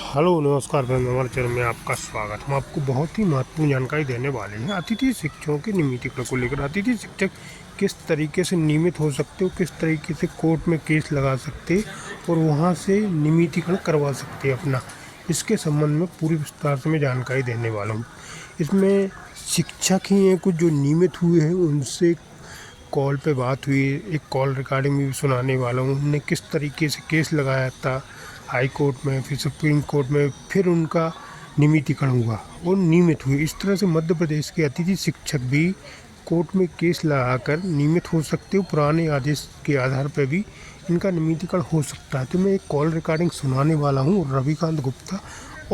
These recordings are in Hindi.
हेलो नमस्कार फ्रेंड्स, हमारे चैनल में आपका स्वागत। हम आपको बहुत ही महत्वपूर्ण जानकारी देने वाले हैं अतिथि शिक्षकों के नियमितीकरण को लेकर। अतिथि शिक्षक किस तरीके से नियमित हो सकते हो, किस तरीके से कोर्ट में केस लगा सकते और वहां से नियमितीकरण करवा सकते अपना, इसके संबंध में पूरी विस्तार से मैं जानकारी देने वाला हूँ। इसमें शिक्षक ही हैं कुछ जो नियमित हुए हैं, उनसे कॉल पे बात हुई, एक कॉल रिकॉर्डिंग भी सुनाने वाला हूँ। उन्होंने किस तरीके से केस लगाया था हाई कोर्ट में, फिर सुप्रीम कोर्ट में, फिर उनका नियमितीकरण हुआ और नियमित हुए। इस तरह से मध्य प्रदेश के अतिथि शिक्षक भी कोर्ट में केस लगाकर नियमित हो सकते हो। पुराने आदेश के आधार पर भी इनका नियमितीकरण हो सकता है। तो मैं एक कॉल रिकॉर्डिंग सुनाने वाला हूँ। रविकांत गुप्ता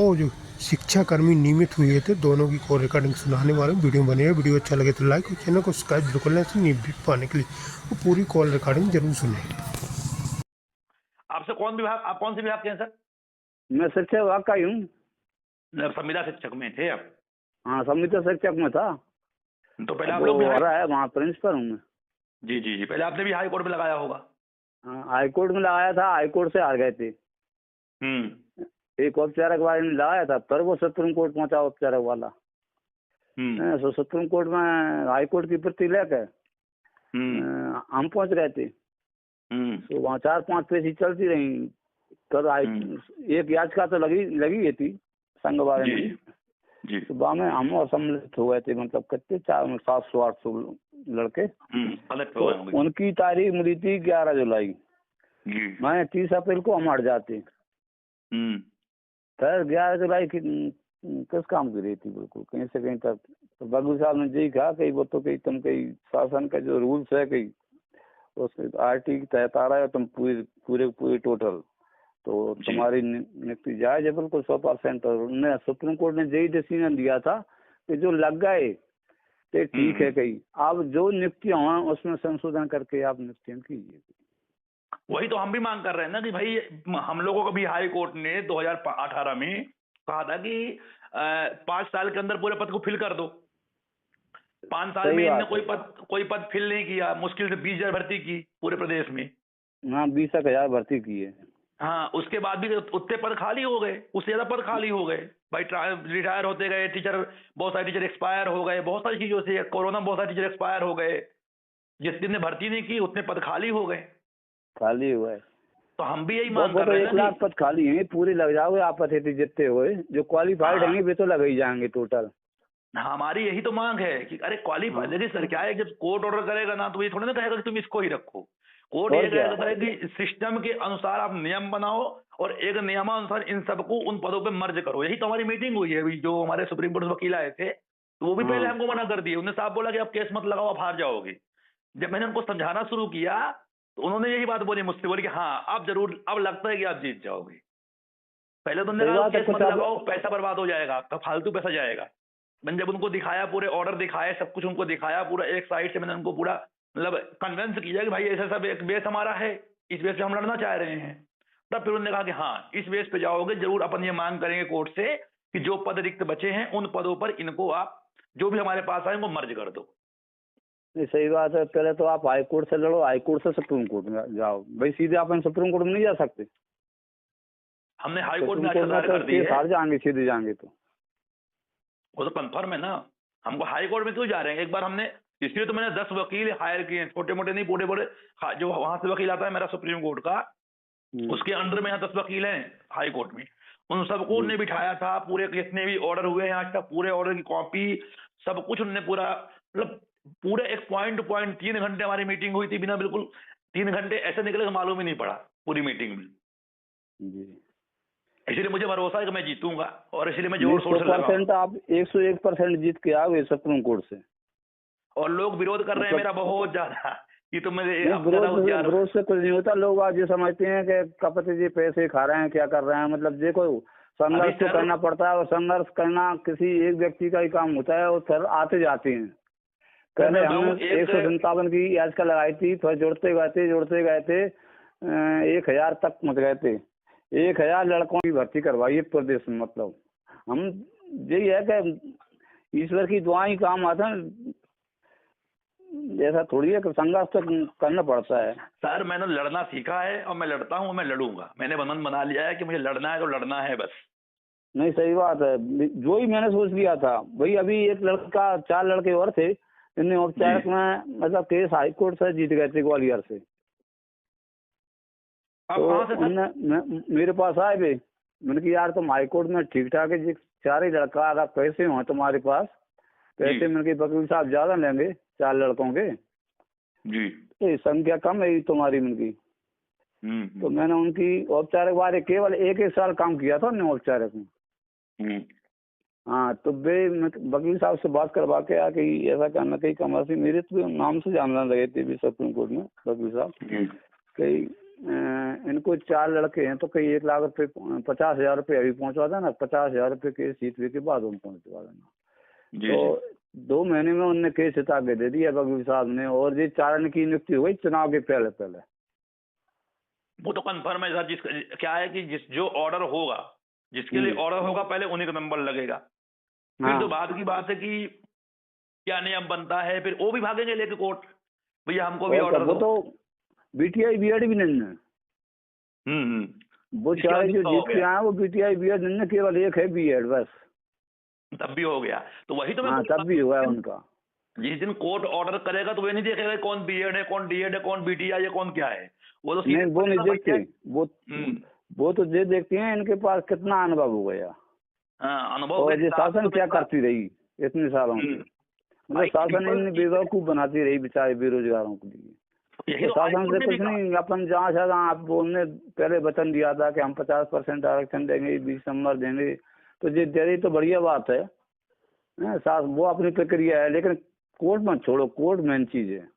और जो शिक्षाकर्मी नियमित हुए थे, दोनों की कॉल रिकॉर्डिंग सुनाने वाले वीडियो बने। वीडियो अच्छा लगे तो लाइक और चैनल को सब्सक्राइब जरूर कर लें। ऐसे न्यूज़ पाने के लिए वो पूरी कॉल रिकॉर्डिंग जरूर सुनें। आपसे कौन विभाग, आप कौन से विभाग के हैं सर? मैं शिक्षा विभाग का ही हूँ। संविदा शिक्षक में थे आप? हाँ, संविदा शिक्षक में था। तो पहले आप वो लोग भी हो रहा है, वहाँ प्रिंसिपल हूँ मैं। जी जी जी, पहले आपने भी हाई कोर्ट में लगाया होगा। हाँ, हाई कोर्ट में लगाया था, हाई कोर्ट से हार गए थे। एक औपचारिक बार में लगाया था, पर वो सुप्रीम कोर्ट पहुंचा औपचारिक वाला। तो सुप्रीम कोर्ट में हाई कोर्ट की प्रति लेकर हम पहुंच गए थे। तो वहाँ 4-5 पेशी चलती रही। कर एक याचिका तो लगी गई थी संघ बारे में जी। तो वहाँ में हम सम्मिलित हो गए थे। मतलब कितने 700-800 लड़के। तो उनकी तारीख मिली थी 11 जुलाई। मैं 30 अप्रैल को हम हट जाते। फिर 11 जुलाई की किस काम की रही थी, बिल्कुल कहीं से कहीं तक। तो बगलू साहब ने यही कहा कि वो तो कहीं तुम कहीं शासन का जो रूल्स है कहीं उसके आरटी के तहत आ रहा है, तुम पूरे टोटल तो तुम्हारी नियुक्ति जायज है बिल्कुल 100%। और उन्होंने सुप्रीम कोर्ट ने यही डिसीजन दिया था कि जो लग गए तो ठीक है, कहीं आप जो नियुक्ति हुआ उसमें संशोधन करके आप नियुक्ति कीजिए। वही तो हम भी मांग कर रहे हैं ना कि भाई हम लोगों को भी हाई कोर्ट ने 2018 में कहा था कि 5 साल के अंदर पूरे पद को फिल कर दो। 5 साल में इनने कोई पद फिल नहीं किया। मुश्किल से 20,000 भर्ती की पूरे प्रदेश में। हाँ, 20,000 भर्ती की है। हाँ, उसके बाद भी उतने पद खाली हो गए, उससे ज्यादा पद खाली हो गए भाई। रिटायर होते गए टीचर, बहुत सारे टीचर एक्सपायर हो गए, बहुत सारी चीजों से। कोरोना में बहुत सारे टीचर एक्सपायर हो गए। जितने भर्ती नहीं की उतने पद खाली हो गए। तो हम भी यही मांग कर रहे हैं 1 लाख पद खाली हैं, पूरे लग जाओगे आप अतिथि जितने हुए जो क्वालिफाइड हैं वे तो लग ही जाएंगे टोटल। हमारी यही तो मांग है कि अरे क्वालिफाइड। देखिए सर, क्या है, जब कोर्ट ऑर्डर करेगा ना तो ये थोड़ी ना कहेगा कि तुम इसको ही रखो। कोर्ट ये कहता है कि सिस्टम के अनुसार आप नियम बनाओ और एक नियमानुसार इन सबको उन पदों पे मर्ज करो। यही तो हमारी मीटिंग हुई है अभी। जो हमारे सुप्रीम कोर्ट वकील आए थे तो वो भी पहले हमको मना कर दिए। उन्होंने साफ बोला कि आप केस मत लगाओ, आप हार जाओगे। जब मैंने उनको समझाना शुरू किया तो उन्होंने यही बात बोली मुझसे, बोली कि हाँ आप जरूर, अब लगता है कि आप जीत जाओगे। पहले तो उन्होंने कहा केस मत लगाओ, पैसा बर्बाद हो जाएगा, आपका फालतू पैसा जाएगा। मैंने जब उनको दिखाया, पूरे ऑर्डर दिखाए, सब कुछ उनको दिखाया, पूरा एक साइड से मैंने उनको पूरा मतलब कन्विंस किया कि भाई ऐसा सब एक बेस हमारा है, इस बेस पे हम लड़ना चाह रहे हैं। तब फिर उन्होंने कहा कि हाँ इस बेस पे जाओगे जरूर, अपन ये मांग करेंगे कोर्ट से कि जो पद रिक्त बचे हैं उन पदों पर इनको आप जो भी हमारे पास आए वो मर्ज कर दो। नहीं, सही बात है। पहले तो आप हाई कोर्ट से लड़ो, हाई कोर्ट से सुप्रीम कोर्ट में जाओ। भाई सीधे आप सुप्रीम कोर्ट में नहीं जा सकते। हमने हाई कोर्ट में कर दी है। हार जाएंगे, सीधे जाएंगे तो वो तो कंफर्म है ना। हमको हाई कोर्ट में क्यों जा रहे हैं? एक बार हमने, इसलिए तो मैंने 10 वकील हायर किए, छोटे मोटे नहीं, बड़े बड़े। जो वहां से वकील आता है मेरा सुप्रीम कोर्ट का, उसके अंडर में यहाँ 10 वकील हैं हाई कोर्ट में। उन सबको उन्होंने बिठाया था। पूरे जितने भी ऑर्डर हुए हैं आज तक, पूरे ऑर्डर की कॉपी सब कुछ उन्होंने पूरा, मतलब पूरे एक पॉइंट टू पॉइंट 3 घंटे हमारी मीटिंग हुई थी। बिना बिल्कुल 3 घंटे ऐसे निकले मालूम ही नहीं पड़ा पूरी मीटिंग में। इसलिए मुझे भरोसा है कि मैं जीतूंगा और इसलिए मैं जोर शोर से लगा। आप 101% जीत के आओगे सुप्रीम कोर्ट से। और लोग विरोध कर रहे हैं मेरा बहुत ज्यादा कि तुम विरोध से कुछ नहीं होता। लोग आज ये समझते हैं कि कपति जी पैसे खा रहे हैं, क्या कर रहे हैं। मतलब देखो, संघर्ष तो करना पड़ता है और संघर्ष करना किसी एक व्यक्ति का ही काम होता है और फिर आते जाते हैं। पहले हमने 157 की याचिका लगाई थी, फिर जोड़ते गए थे 1000 तक पहुंच गए थे। 1000 लड़कों की भर्ती करवाई है प्रदेश में। मतलब हम यही है कि ईश्वर की दुआ ही काम आता है। जैसा थोड़ी है कि संघर्ष तो करना पड़ता है। सर मैंने लड़ना सीखा है और मैं लड़ता हूँ, मैं लड़ूंगा। मैंने बंधन बना लिया है कि मुझे लड़ना है तो लड़ना है बस। नहीं सही बात है, जो ही मैंने सोच लिया था भाई। अभी एक लड़का, 4 लड़के और थे, इन्हें औपचारिक में मतलब केस हाई कोर्ट से जीत गए थे ग्वालियर से। आप तो कहाँ से सर? मेरे पास आए थे, मैंने कहा यार तुम हाई कोर्ट में ठीक ठाक है जी, 4 ही लड़का, अगर पैसे हो तुम्हारे पास पैसे, जी मैंने कहा वकील साहब ज्यादा लेंगे 4 लड़कों के, जी। तो संख्या कम है तुम्हारी, मैंने की। तो मैंने उनकी औपचारिक बारे केवल एक साल काम किया था उन्होंने औपचारिक में। हाँ, तो वकील साहब से बात करवा के आ कि ऐसा करना, कहीं कमर से मेरे तो नाम से जानना लगे थे भी सुप्रीम कोर्ट में वकील साहब, कहीं इनको 4 लड़के हैं तो कहीं 1 लाख रुपए 50,000 रुपये अभी पहुंचवा देना, 50,000 रुपये केस जीतने के बाद उनको पहुंचवा देना। तो 2 महीने में उनने केस जिता के दे दिया वकील साहब ने, और ये 4 की नियुक्ति हुई चुनाव के पहले। वो तो कंफर्म है सर। क्या है कि जो ऑर्डर होगा, जिसके लिए ऑर्डर होगा, पहले उन्हीं का नंबर लगेगा। फिर तो बाद की बात है कि क्या नियम बनता है, फिर वो भी भागेंगे लेके कोर्ट, भैया हमको भी ऑर्डर वो तो बीटीआई बीएड भी नहीं है। वो चाहे जो जीत के आए वो बीटीआई बीएड नहीं है, केवल एक है बीएड बस। तब भी हो गया। तो वही तो मैं तब भी हुआ है उनका। जिस दिन कोर्ट ऑर्डर करेगा तो वे नहीं देखेगा कौन बीएड है, कौन डीएड है, कौन बीटीआई है, कौन क्या है। वो तो नहीं, वो नहीं देखते, वो तो ये देखते हैं इनके पास कितना अनुभव हो गया। अनुभव और ये शासन क्या करती रही इतने सालों से, मतलब शासन इन बेवकूफ बनाती रही बेचारे बेरोजगारों के लिए। तो शासन से कुछ नहीं, अपन जहाँ से आप उन्होंने पहले वचन दिया था कि हम 50% आरक्षण देंगे, 20 नंबर देंगे, तो ये दे रही तो बढ़िया बात है, वो अपनी प्रक्रिया है, लेकिन कोर्ट मत छोड़ो, कोर्ट मेन चीज है।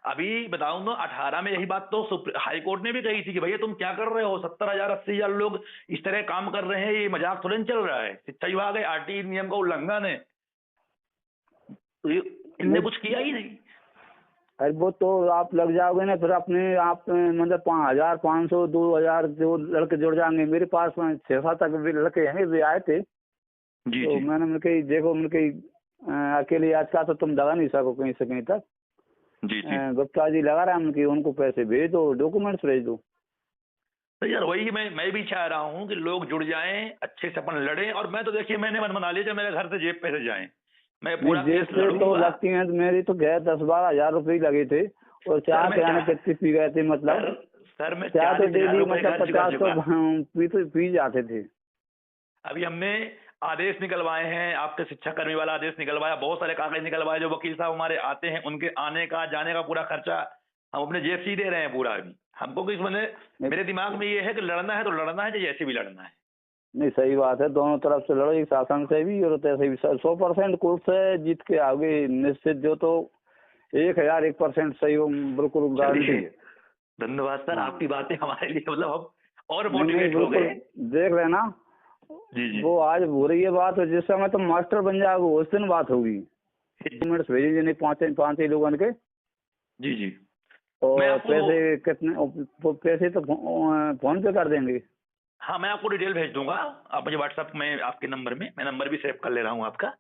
अभी बताऊं ना, 18 में यही बात तो हाई कोर्ट ने भी कही थी कि भैया तुम क्या कर रहे हो, 70,000 80,000 लोग इस तरह काम कर रहे हैं, ये मजाक थोड़ा नहीं चल रहा है। शिक्षा विभाग है, आरटी नियम का उल्लंघन है, तो इनने कुछ किया ही नहीं। अरे वो तो आप लग जाओगे ना, फिर अपने आप मतलब 5,000 500 2,000 जो लड़के जुड़ जाएंगे। मेरे पास 6-7 तक भी लड़के हैं, वे आए थे। जी, तो जी। मैंने कही देखो, मैंने कही अकेले आज का तो तुम दगा नहीं सको कहीं से कहीं तक। जी, जी। गुप्ता जी लगा रहा है, उनको पैसे भेज दो, डॉक्यूमेंट्स भेज दो। तो यार वही मैं भी चाह रहा हूँ कि लोग जुड़ जाएं, अच्छे से अपन लड़ें। और मैं तो देखिए मैंने मन बना लिया, मेरे घर से जेब पैसे जाएं, मैं पूरा जेब से तो लगती है मेरी तो गए 10-12 हजार रुपये लगे थे, और चाय पिलाने कितने पी गए थे, मतलब सर मैं चाय तो डेली मतलब 50 तो पी जाते थे। अभी हमने आदेश निकलवाए हैं, आपके शिक्षा कर्मी वाला आदेश निकलवाया, बहुत सारे कागज निकलवाए, जो वकील साहब हमारे आते हैं उनके आने का जाने का पूरा खर्चा हम अपने जेब से ही दे रहे हैं पूरा। अभी हमको किस मेरे दिमाग में ये है कि लड़ना है तो लड़ना है, चाहे जैसे भी लड़ना है। नहीं सही बात है, दोनों तरफ से लड़ो, एक शासन से भी और ऐसे भी। 100% कोर्ट से जीत के आओगे निश्चित, जो तो 1001% सही हो, बिल्कुल गारंटी है। धन्यवाद सर, आपकी बातें हमारे लिए मतलब हम और मोटिवेट हो गए। देख लेना, जी, वो आज हो रही है बात, जिस समय तुम मास्टर बन जाओगे उस दिन बात होगी। डॉक्यूमेंट्स भेजेंगे नहीं 5 ही लोगों के। जी, जी। और पैसे कितने, पैसे तो फोन पे कर देंगे। हाँ, मैं आपको डिटेल भेज दूंगा, आप मुझे व्हाट्सएप में आपके नंबर में, मैं नंबर भी सेव कर ले रहा हूँ आपका।